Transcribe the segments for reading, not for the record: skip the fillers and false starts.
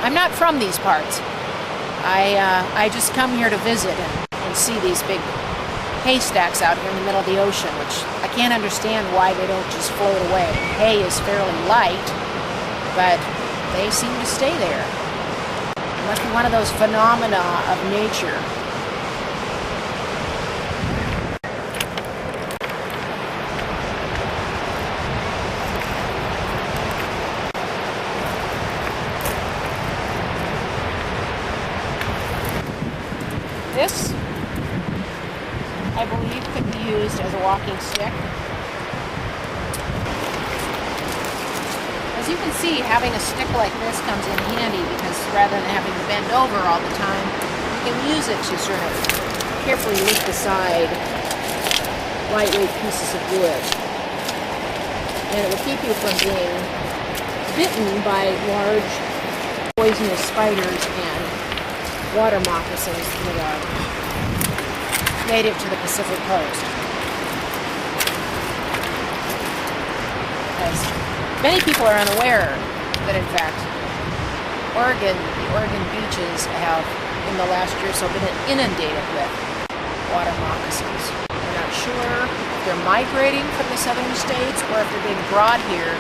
I'm not from these parts. I just come here to visit and see these big haystacks out here in the middle of the ocean, which I can't understand why they don't just float away. Hay is fairly light, but they seem to stay there. It must be one of those phenomena of nature. This, I believe, could be used as a walking stick. As you can see, having a stick like this comes in handy because rather than having to bend over all the time, you can use it to sort of carefully lift aside lightweight pieces of wood. And it will keep you from being bitten by large poisonous spiders and water moccasins that are native to the Pacific coast. As many people are unaware that, in fact, the Oregon beaches have, in the last year or so, been inundated with water moccasins. We're not sure if they're migrating from the southern states or if they're being brought here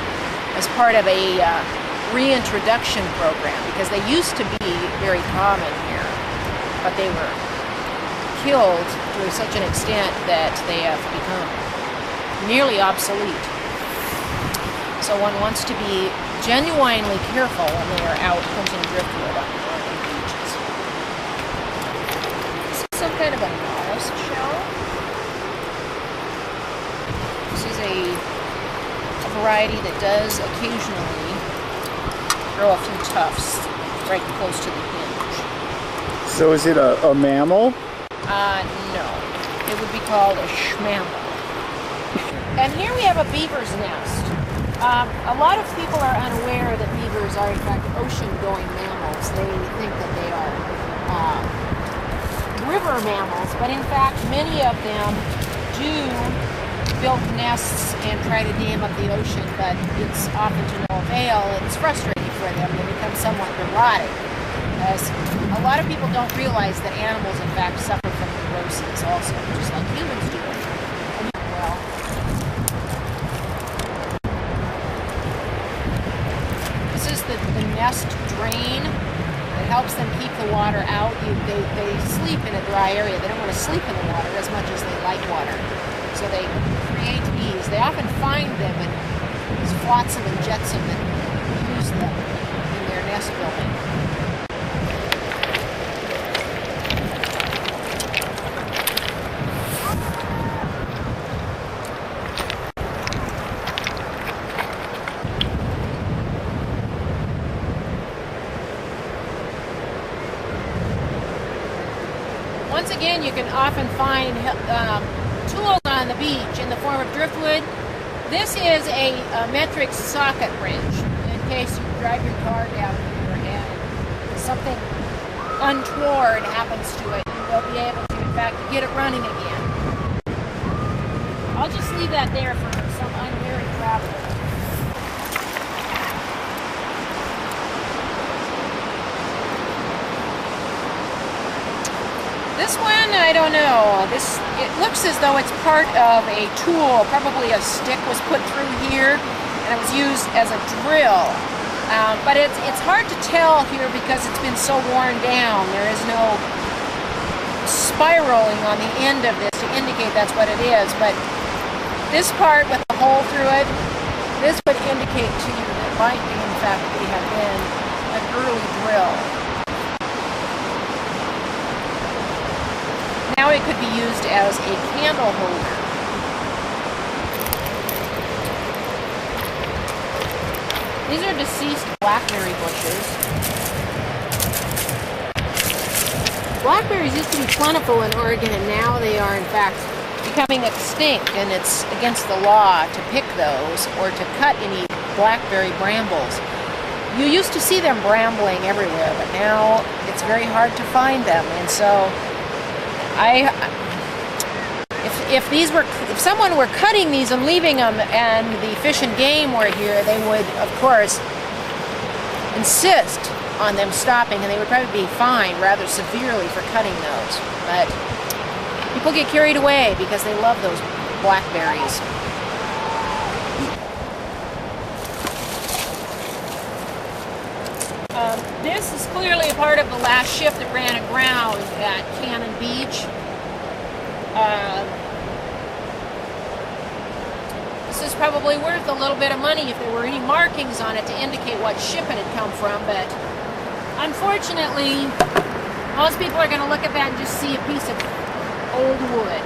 as part of a reintroduction program, because they used to be very common here, but they were killed to such an extent that they have become nearly obsolete. So one wants to be genuinely careful when they are out hunting driftwood on the Oregon beaches. This is some kind of a mollusk shell. This is a variety that does occasionally grow a few tufts right close to the hinge. So is it a mammal? No. It would be called a schmammal. And here we have a beaver's nest. A lot of people are unaware that beavers are in fact ocean-going mammals. They think that they are river mammals, but in fact many of them do build nests and try to dam up the ocean, but it's often to no avail. It's frustrating for them. They become somewhat neurotic, as a lot of people don't realize that animals in fact suffer from neuroses also, just like humans do. Well, this is the nest drain that helps them keep the water out. They sleep in a dry area. They don't want to sleep in the water as much as they like water. So they create these. They often find them in these flotsam and jetsam and use them in their nest building. Once again, you can often find tools on the beach in the form of driftwood. This is a metric socket wrench in case you drive your car down here and something untoward happens to it. You will be able to, in fact, get it running again. I'll just leave that there for some unwary traveler. This one, I don't know. It looks as though it's part of a tool. Probably a stick was put through here and it was used as a drill. But it's hard to tell here because it's been so worn down. There is no spiraling on the end of this to indicate that's what it is. But this part with the hole through it, this would indicate to you that it might be, in fact, have been an early drill. Now it could be used as a candle holder. These are deceased blackberry bushes. Blackberries used to be plentiful in Oregon, and now they are in fact becoming extinct, and it's against the law to pick those or to cut any blackberry brambles. You used to see them brambling everywhere, but now it's very hard to find them, and so if someone were cutting these and leaving them and the Fish and Game were here, they would, of course, insist on them stopping, and they would probably be fined rather severely for cutting those. But people get carried away because they love those blackberries. This is clearly a part of the last shift that ran aground at Cannon Beach. This is probably worth a little bit of money if there were any markings on it to indicate what ship it had come from, but unfortunately, most people are going to look at that and just see a piece of old wood.